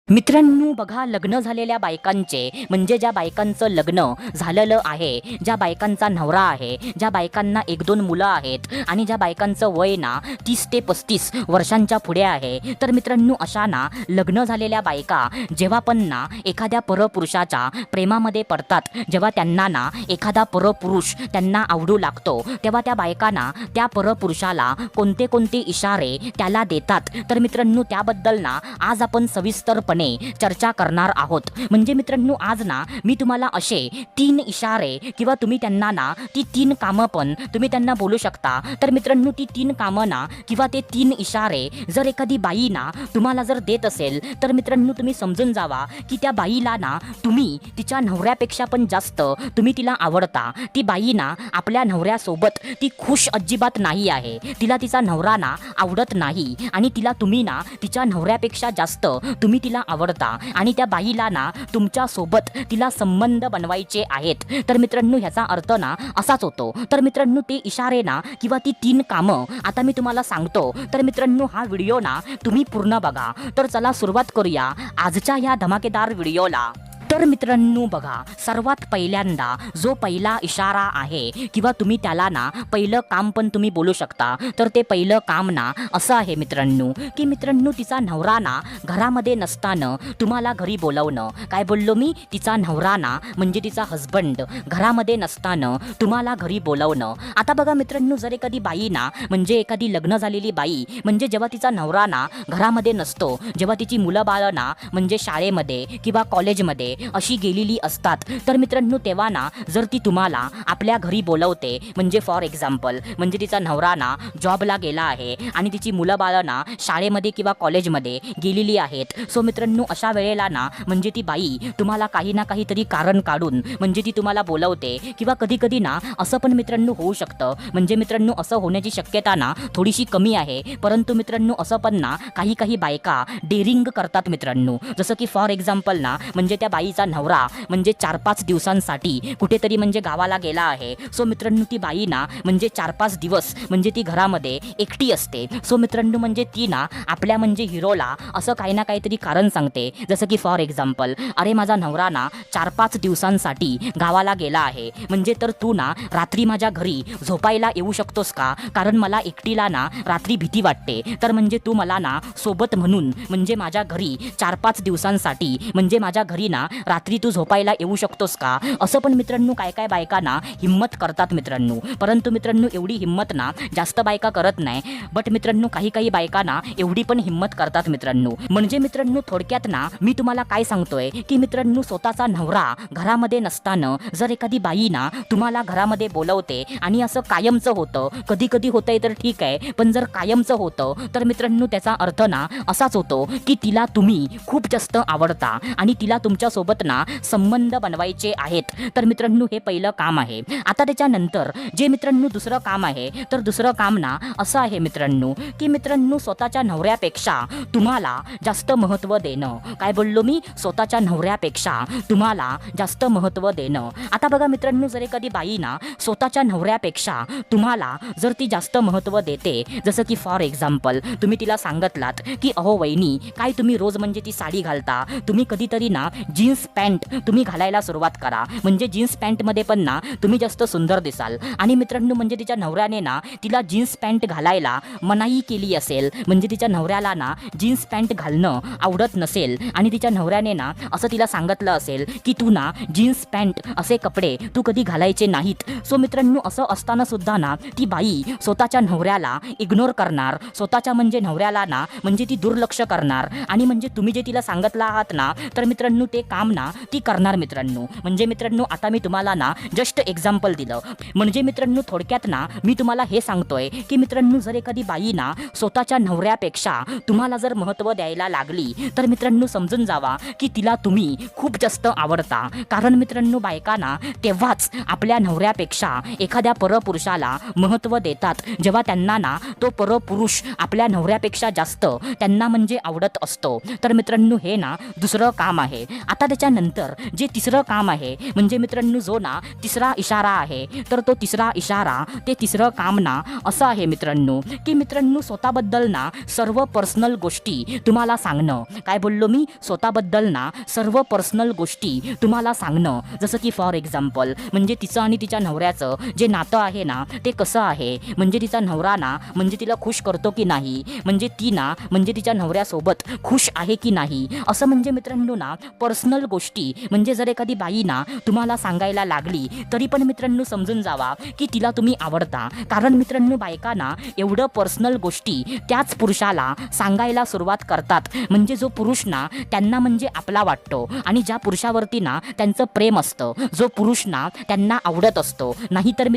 मित्रांनो बघा, लग्न झालेल्या बायकांचे म्हणजे ज्या बायकांचं लग्न झालेलं आहे, ज्या बायकांचा नवरा आहे, ज्या बायकांना 1-2 मुलं आहेत आणि ज्या बायकांचं वय ना 30 ते 35 वर्षांच्या पुढे आहे, तर मित्रांनो अशा ना लग्न झालेल्या बायका जेव्हा पण ना एखाद्या परपुरुषाच्या प्रेमामध्ये पडतात, जेव्हा त्यांना ना एखादा परपुरुष त्यांना आवडू लागतो, तेव्हा त्या बायकांना त्या परपुरुषाला कोणते कोणते इशारे त्याला देतात, तर मित्रांनो त्याबद्दल ना आज आपण सविस्तरपणे चर्चा करणार आहोत। म्हणजे मित्रांनो आज ना मी तुम्हाला असे 3 इशारे किंवा तुम्ही त्यांना ना ती 3 कामं पण तुम्ही त्यांना बोलू शकता। तर मित्रांनो ती 3 कामं ना किंवा ते 3 इशारे जर एखादी बाई ना तुम्हाला जर देत असेल, तर मित्रांनो तुम्ही समजून जावा की त्या बाईला ना तुम्ही तिच्या नवऱ्यापेक्षा पण जास्त तुम्ही तिला आवडता। ती बाई ना आपल्या नवऱ्यासोबत ती खुश अजिबात नाही आहे, तिला तिचा नवरा ना आवडत नाही आणि तिला तुम्ही ना तिच्या नवऱ्यापेक्षा जास्त तुम्ही तिला आवडता आणि त्या बाईला ना तुमच्या सोबत तिला संबंध बनवायचे आहेत। तर मित्रांनो ह्याचा अर्थ ना असाच होतो। तर मित्रांनो ते इशारे ना किंवा ती 3 कामं आता मी तुम्हाला सांगतो। तर मित्रांनो हा व्हिडिओ ना तुम्ही पूर्ण बघा। तर चला सुरुवात करूया आजच्या ह्या धमाकेदार व्हिडिओला। तर मित्रांनो बघा, सर्वात पहिल्यांदा जो पहिला इशारा आहे किंवा तुम्ही त्याला ना पहिलं काम पण तुम्ही बोलू शकता, तर ते पहिलं काम ना असं आहे मित्रांनो की मित्रांनो तिचा नवरा ना घरामध्ये नसताना तुम्हाला घरी बोलवणं। काय बोललो मी? तिचा नवरा ना म्हणजे तिचा हजबंड घरामध्ये नसताना तुम्हाला घरी बोलवणं। आता बघा मित्रांनो, जर एखादी बाई ना म्हणजे एखादी लग्न झालेली बाई म्हणजे जेव्हा तिचा नवरा ना घरामध्ये नसतो, जेव्हा तिची मुलं बाळं ना म्हणजे शाळेमध्ये किंवा कॉलेजमध्ये अशी गेलेली असतात, तर मित्रांनो तेव्हा ना जर ती तुम्हाला आपल्या घरी बोलवते, म्हणजे फॉर एक्झाम्पल म्हणजे तिचा नवरा ना जॉबला गेला आहे आणि तिची मुलं बाळं ना शाळेमध्ये किंवा कॉलेजमध्ये गेलेली आहेत, सो मित्रांनो अशा वेळेला ना म्हणजे ती बाई तुम्हाला काही ना काहीतरी कारण काढून म्हणजे ती तुम्हाला बोलवते। किंवा कधी कधी ना असं पण मित्रांनो होऊ शकतं, म्हणजे मित्रांनो असं होण्याची शक्यता ना थोडीशी कमी आहे, परंतु मित्रांनो असं पण ना काही बायका डेअरिंग करतात मित्रांनो। जसं की फॉर एक्झाम्पल ना म्हणजे त्या बाईचा नवरा म्हणजे 4-5 दिवसांसाठी कुठेतरी म्हणजे गावाला गेला आहे, सो मित्रांनो ती बाई ना म्हणजे 4-5 दिवस म्हणजे ती घरामध्ये एकटी असते। सो मित्रांनो म्हणजे ती ना आपल्या म्हणजे हिरोला असं काही ना काहीतरी कारण सांगते, जसं की फॉर एक्झाम्पल अरे माझा नवरा ना 4-5 दिवसांसाठी गावाला गेला आहे, म्हणजे तर तू ना रात्री माझ्या घरी झोपायला येऊ शकतोस का? कारण मला एकटीला ना रात्री भीती वाटते, तर म्हणजे तू मला ना सोबत म्हणून म्हणजे माझ्या घरी 4-5 दिवसांसाठी म्हणजे माझ्या घरी ना रात्री तू झोपायला येऊ शकतोस का? असं पण मित्रांनो काय बायका ना हिम्मत करतात मित्रांनो, परंतु मित्रांनो एवढी हिम्मत ना जास्त बायका करत नाही, बट मित्रांनो काही बायका ना एवढी पण हिम्मत करतात मित्रांनो। म्हणजे मित्रांनो थोडक्यात ना मी तुम्हाला काय सांगतोय की मित्रांनो स्वतःचा नवरा घरामध्ये नसताना जर एखादी बाई ना तुम्हाला घरामध्ये बोलवते आणि असं कायमचं होतं, कधी होतंय तर ठीक आहे, पण जर कायमचं होतं तर मित्रांनो त्याचा अर्थ ना असाच होतो की तिला तुम्ही खूप जास्त आवडता आणि तिला तुमच्या सोबत ना संबंध बनवायचे आहेत। तर मित्रांनो हे पहिलं काम आहे। आता त्याच्यानंतर जे मित्रांनो दुसरं काम आहे, तर दुसरं काम ना असं आहे मित्रांनो की मित्रांनो स्वतःच्या नवऱ्यापेक्षा तुम्हाला जास्त महत्त्व देणं। काय बोललो मी? स्वतःच्या नवऱ्यापेक्षा तुम्हाला जास्त महत्त्व देणं। आता बघा मित्रांनो, जर एखादी बाई ना स्वतःच्या नवऱ्यापेक्षा तुम्हाला जर ती जास्त महत्त्व देते, जसं की फॉर एक्झाम्पल तुम्ही तिला सांगितलात की अहो वहिनी काय तुम्ही रोज म्हणजे ती साडी घालता, तुम्ही कधीतरी ना जीन्स पॅन्ट तुम्ही घालायला सुरुवात करा, म्हणजे जीन्स पॅन्टमध्ये पण ना तुम्ही जास्त सुंदर दिसाल। आणि मित्रांनो म्हणजे तिच्या नवऱ्याने ना तिला जीन्स पॅन्ट घालायला मनाई केली असेल, म्हणजे तिच्या नवऱ्याला ना जीन्स पॅन्ट घालणं आवडत नसेल आणि तिच्या नवऱ्याने ना असं तिला सांगितलं असेल की तू ना जीन्स पॅन्ट असे कपडे तू कधी घालायचे नाहीत, सो मित्रांनो असं असताना सुद्धा ना ती बाई स्वतःच्या नवऱ्याला इग्नोर करणार, स्वतःच्या म्हणजे नवऱ्याला ना म्हणजे ती दुर्लक्ष करणार आणि म्हणजे तुम्ही जे तिला सांगितलं आहात ना, तर मित्रांनो ते काम ना ती करणार मित्रांनो। म्हणजे मित्रांनो आता मी तुम्हाला ना जस्ट एक्झाम्पल दिलं, म्हणजे मित्रांनो थोडक्यात ना मी तुम्हाला हे सांगतोय की मित्रांनो जर एखादी बाई ना स्वतःच्या नवऱ्यापेक्षा तुम्हाला जर महत्त्व द्यायला लागली, तर मित्रांनो समजून जावा की तिला तुम्ही खूप जास्त आवडता। कारण मित्रांनो बायका ना तेव्हाच आपल्या नवऱ्यापेक्षा एखाद्या परपुरुषाला महत्त्व देतात, जेव्हा त्यांना ना तो परपुरुष आपल्या नवऱ्यापेक्षा जास्त त्यांना म्हणजे आवडत असतो। तर मित्रांनो हे ना दुसरं काम आहे। आता त्याच्या नंतर जे तिसरं काम आहे म्हणजे मित्रांनो जो ना तिसरा इशारा आहे, तर तो तिसरा इशारा ते तिसरं काम ना असं आहे मित्रांनो की मित्रांनो स्वतःबद्दल ना सर्व पर्सनल गोष्टी तुम्हाला सांगणं. काय बोललो मी? स्वतःबद्दल ना सर्व पर्सनल गोष्टी तुम्हाला सांगणं. जसं की फॉर एक्झाम्पल म्हणजे तिचं आणि तिच्या नवऱ्याचं जे नातं आहे ना ते कसं आहे, म्हणजे तिचा नवरा ना म्हणजे तिला खुश करतो की नाही, म्हणजे ती ना म्हणजे तिच्या नवऱ्यासोबत खुश आहे की नाही, असं म्हणजे मित्रांनो ना पर्सनल गोष्टी. म्हणजे जर एखादी बाई ना तुम्हाला सांगायला लागली तरी पण मित्रांनो समजून जावा की तिला तुम्ही आवडता. कारण मित्रांनो बायकांना एवढं पर्सनल गोष्टी त्याच पुरुषाला सांगायला सुरुवात करतात म्हणजे जो पुरुष ना त्यांना म्हणजे आपला वाटतो आणि ज्या पुरुषावरती ना त्यांचं प्रेम असतं, जो पुरुष ना त्यांना आवडत असतो. नाहीतर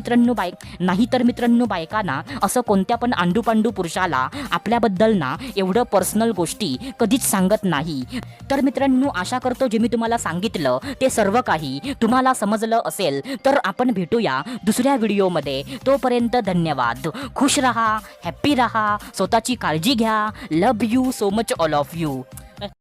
मित्रांनो बायकांना असं कोणत्या पण आंडूपांडू पुरुषाला आपल्याबद्दल ना एवढं पर्सनल गोष्टी कधीच सांगत नाही. तर मित्रांनो आशा करतो जे मी तुम्हाला सांगितलं ते सर्व काही तुम्हाला समजलं असेल. तर आपण भेटूया दुसऱ्या व्हिडिओमध्ये. तोपर्यंत धन्यवाद. खुश रहा, हॅप्पी रहा, स्वतःची काळजी घ्या. Love you so much all of you.